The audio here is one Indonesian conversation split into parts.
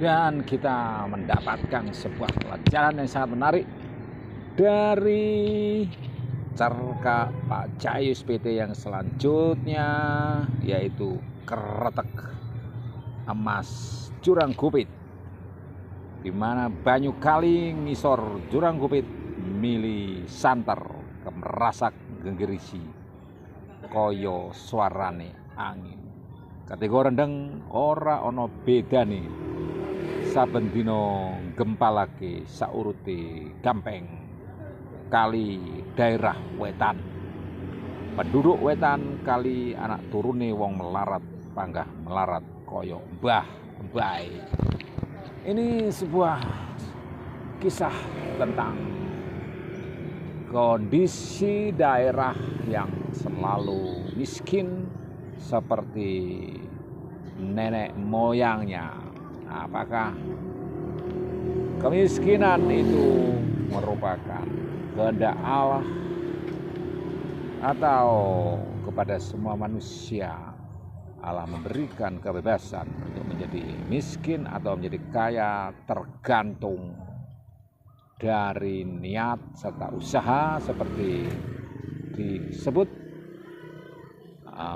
Dan kita mendapatkan sebuah pelajaran yang sangat menarik dari cerita Pak Cayus PT yang selanjutnya, yaitu kretek emas Jurang Gupit, di mana banyu kali ngisor Jurang Gupit mili santer kemerasak genggerisi koyo suarane angin. Kategori rendeng ora ono bedane saben dina gempalake saurute gampeng kali daerah wetan. Penduduk wetan kali anak turune wong melarat panggah melarat koyo mbah-mbah. Ini sebuah kisah tentang kondisi daerah yang selalu miskin seperti nenek moyangnya. Apakah kemiskinan itu merupakan kehendak Allah atau kepada semua manusia Allah memberikan kebebasan untuk menjadi miskin atau menjadi kaya tergantung dari niat serta usaha seperti disebut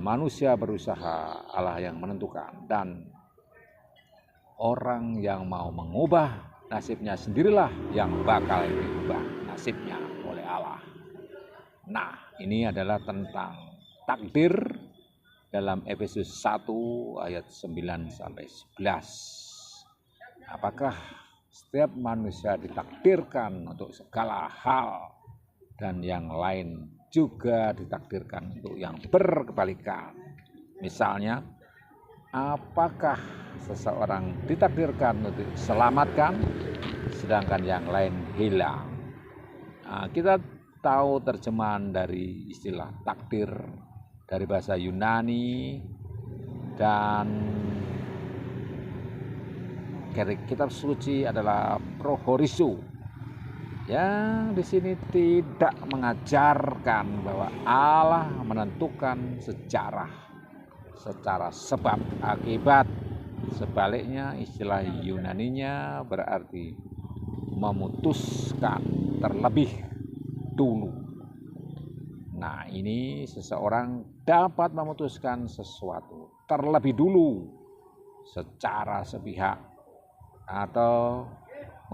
manusia berusaha, Allah yang menentukan, dan orang yang mau mengubah nasibnya sendirilah yang bakal diubah nasibnya oleh Allah. Nah, ini adalah tentang takdir dalam Efesus 1 ayat 9 sampai 11. Apakah setiap manusia ditakdirkan untuk segala hal dan yang lain juga ditakdirkan untuk yang berkebalikan? Misalnya, apakah seseorang ditakdirkan untuk diselamatkan sedangkan yang lain hilang? Nah, kita tahu terjemahan dari istilah takdir dari bahasa Yunani, dan kitab suci adalah prohorizo. Yang di sini tidak mengajarkan bahwa Allah menentukan secara sebab akibat. Sebaliknya, istilah Yunaninya berarti memutuskan terlebih dulu. Nah, ini seseorang dapat memutuskan sesuatu terlebih dulu secara sepihak, atau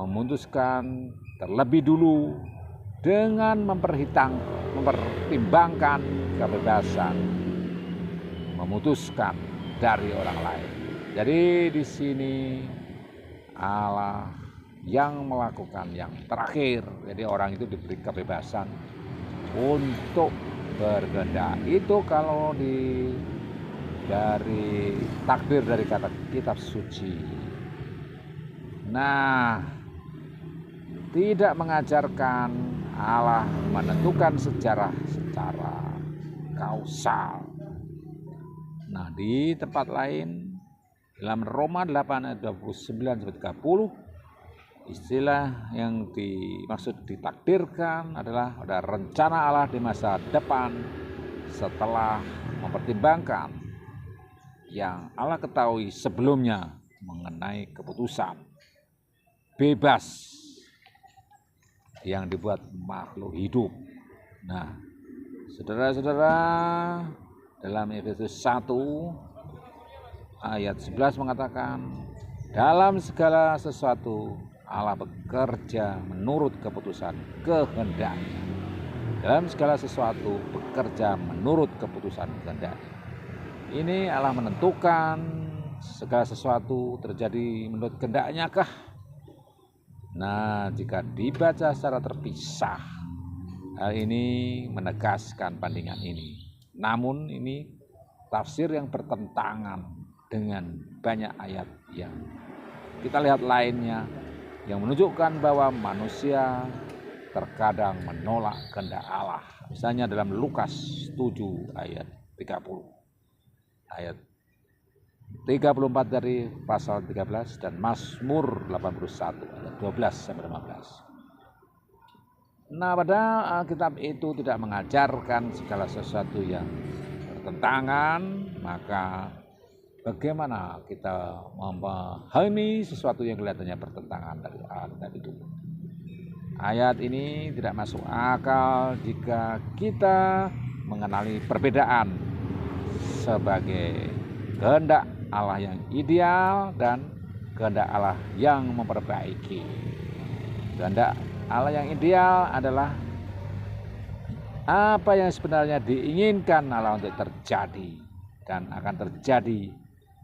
memutuskan terlebih dulu dengan mempertimbangkan kebebasan memutuskan dari orang lain. Jadi di sini Allah yang melakukan yang terakhir. Jadi orang itu diberi kebebasan untuk berkehendak. Itu kalau dari takdir dari kata kitab suci. Nah, tidak mengajarkan Allah menentukan sejarah secara kausal. Nah, di tempat lain dalam Roma 8 ayat 29 sampai 30, istilah yang dimaksud ditakdirkan adalah ada rencana Allah di masa depan setelah mempertimbangkan yang Allah ketahui sebelumnya mengenai keputusan bebas yang dibuat makhluk hidup. Nah, saudara-saudara, dalam Efesus 1 ayat 11 mengatakan, dalam segala sesuatu Allah bekerja menurut keputusan kehendaknya. Dalam segala sesuatu bekerja menurut keputusan kehendaknya. Ini Allah menentukan segala sesuatu terjadi menurut kehendaknya kah? Nah, jika dibaca secara terpisah, hal ini menegaskan pandangan ini. Namun ini tafsir yang bertentangan dengan banyak ayat yang kita lihat lainnya yang menunjukkan bahwa manusia terkadang menolak kehendak Allah. Misalnya dalam Lukas 7 ayat 30. Ayat 34 dari pasal 13 dan Mazmur 81 ayat 12 sampai 15. Nah, padahal Alkitab itu tidak mengajarkan segala sesuatu yang bertentangan, maka bagaimana kita memahami sesuatu yang kelihatannya bertentangan dari ayat tadi itu. Ayat ini tidak masuk akal jika kita mengenali perbedaan sebagai kehendak Allah yang ideal dan kehendak Allah yang memperbaiki. Kehendak Allah yang ideal adalah apa yang sebenarnya diinginkan Allah untuk terjadi dan akan terjadi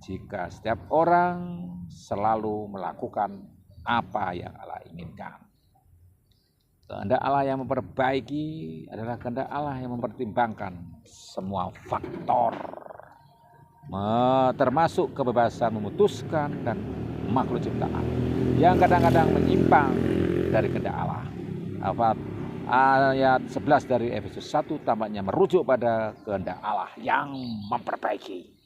jika setiap orang selalu melakukan apa yang Allah inginkan. Kehendak Allah yang memperbaiki adalah kehendak Allah yang mempertimbangkan semua faktor, termasuk kebebasan memutuskan dan makhluk ciptaan yang kadang-kadang menyimpang dari kehendak Allah. Ayat 11 dari Efesus 1 tampaknya merujuk pada kehendak Allah yang memperbaiki.